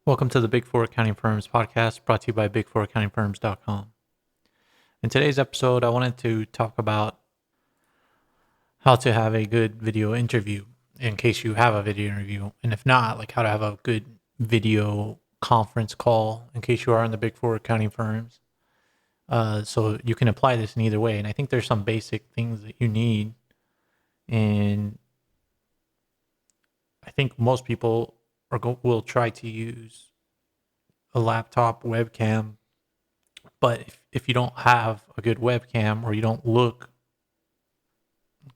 Welcome to the Big Four Accounting Firms podcast brought to you by big4accountingfirms.com. In today's episode, I wanted to talk about how to have a good video interview in case you have a video interview. And if not, like how to have a good video conference call in case you are in the Big Four accounting firms. So you can apply this in either way. And I think there's some basic things that you need. And I think most people will try to use a laptop webcam, but if you don't have a good webcam or you don't look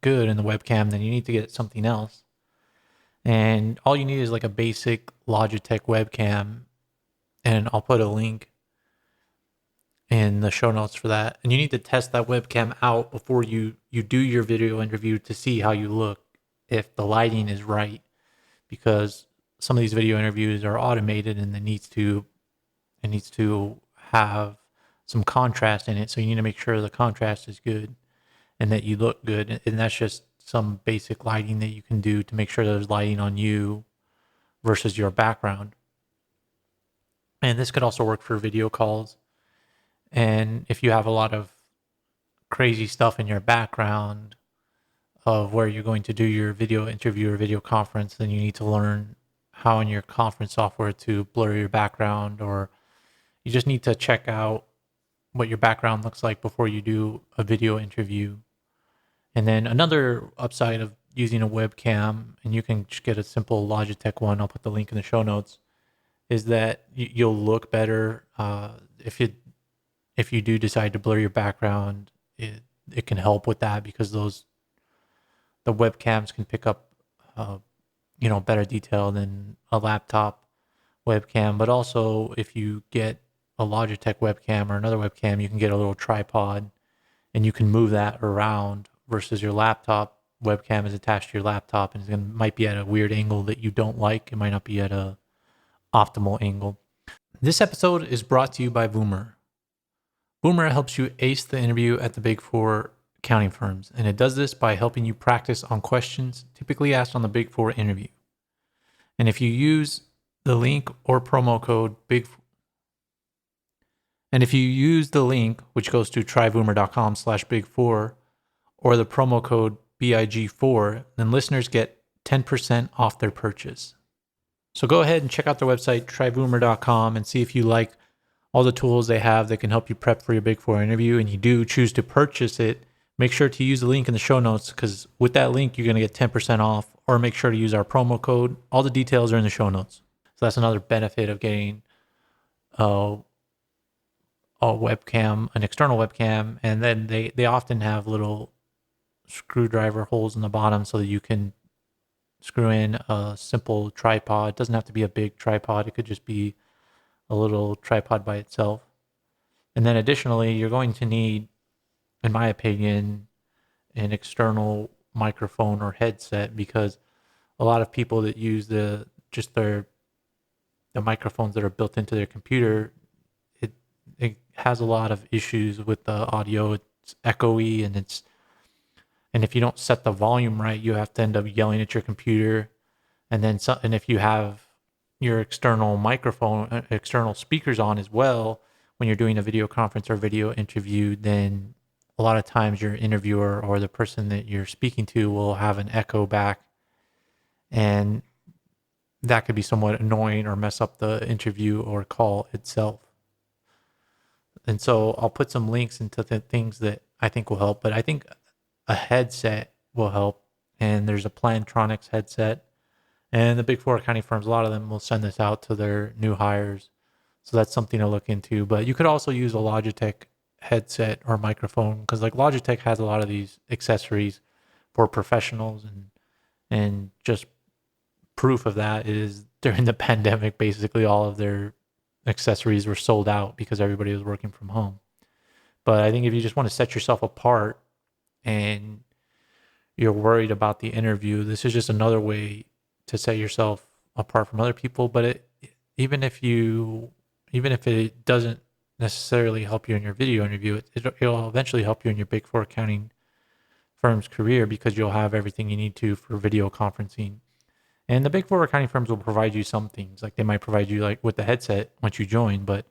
good in the webcam, then you need to get something else. And all you need is like a basic Logitech webcam, and I'll put a link in the show notes for that. And you need to test that webcam out before you do your video interview to see how you look, if the lighting is right, because some of these video interviews are automated and it needs to have some contrast in it. So you need to make sure the contrast is good and that you look good. And that's just some basic lighting that you can do to make sure there's lighting on you versus your background. And this could also work for video calls. And if you have a lot of crazy stuff in your background of where you're going to do your video interview or video conference, then you need to learn how in your conference software to blur your background, or you just need to check out what your background looks like before you do a video interview. And then another upside of using a webcam, and you can just get a simple Logitech one, I'll put the link in the show notes, is that you'll look better. If you do decide to blur your background, it can help with that, because the webcams can pick up better detail than a laptop webcam. But also, if you get a Logitech webcam or another webcam, you can get a little tripod and you can move that around, versus your laptop webcam is attached to your laptop and it might be at a weird angle that you don't like. It might not be at a optimal angle. This episode is brought to you by Boomerang. Boomerang helps you ace the interview at the Big Four accounting firms, and it does this by helping you practice on questions typically asked on the Big Four interview. And if you use the link or promo code which goes to tryboomer.com/big4, or the promo code BIG4, then listeners get 10% off their purchase. So go ahead and check out their website, tryboomer.com, and see if you like all the tools they have that can help you prep for your Big Four interview, and you do choose to purchase it. Make sure to use the link in the show notes, because with that link, you're going to get 10% off, or make sure to use our promo code. All the details are in the show notes. So that's another benefit of getting a webcam, an external webcam. And then they often have little screwdriver holes in the bottom so that you can screw in a simple tripod. It doesn't have to be a big tripod. It could just be a little tripod by itself. And then additionally, you're going to need, in my opinion, an external microphone or headset, because a lot of people that use the microphones that are built into their computer, it has a lot of issues with the audio. It's echoey, and if you don't set the volume right, you have to end up yelling at your computer. And if you have your external microphone, external speakers on as well, when you're doing a video conference or video interview, then a lot of times your interviewer or the person that you're speaking to will have an echo back, and that could be somewhat annoying or mess up the interview or call itself. And so I'll put some links into the things that I think will help, but I think a headset will help. And there's a Plantronics headset, and the Big Four accounting firms, a lot of them will send this out to their new hires. So that's something to look into. But you could also use a Logitech headset or microphone, because like Logitech has a lot of these accessories for professionals, and just proof of that is during the pandemic, basically all of their accessories were sold out because everybody was working from home. But I think if you just want to set yourself apart and you're worried about the interview, this is just another way to set yourself apart from other people. But even if it doesn't necessarily help you in your video interview, it'll eventually help you in your Big Four accounting firm's career, because you'll have everything you need to for video conferencing. And the big four accounting firms will provide you some things. Like they might provide you like with the headset once you join, but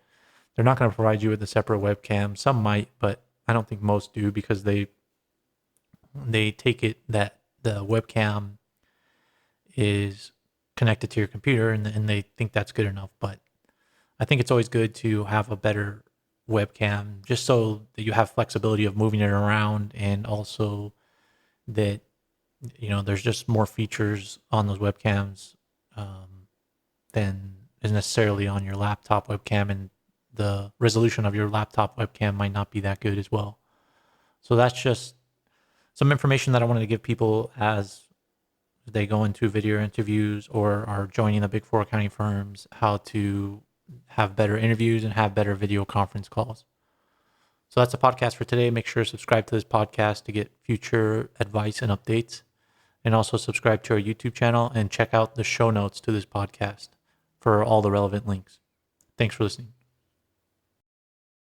they're not going to provide you with a separate webcam. Some might, but I don't think most do because they take it that the webcam is connected to your computer and they think that's good enough. But I think it's always good to have a better webcam just so that you have flexibility of moving it around, and also that there's just more features on those webcams than is necessarily on your laptop webcam, and the resolution of your laptop webcam might not be that good as well. So that's just some information that I wanted to give people as they go into video interviews or are joining the big four accounting firms, how to have better interviews and have better video conference calls. So that's the podcast for today. Make sure to subscribe to this podcast to get future advice and updates. And also subscribe to our YouTube channel and check out the show notes to this podcast for all the relevant links. Thanks for listening.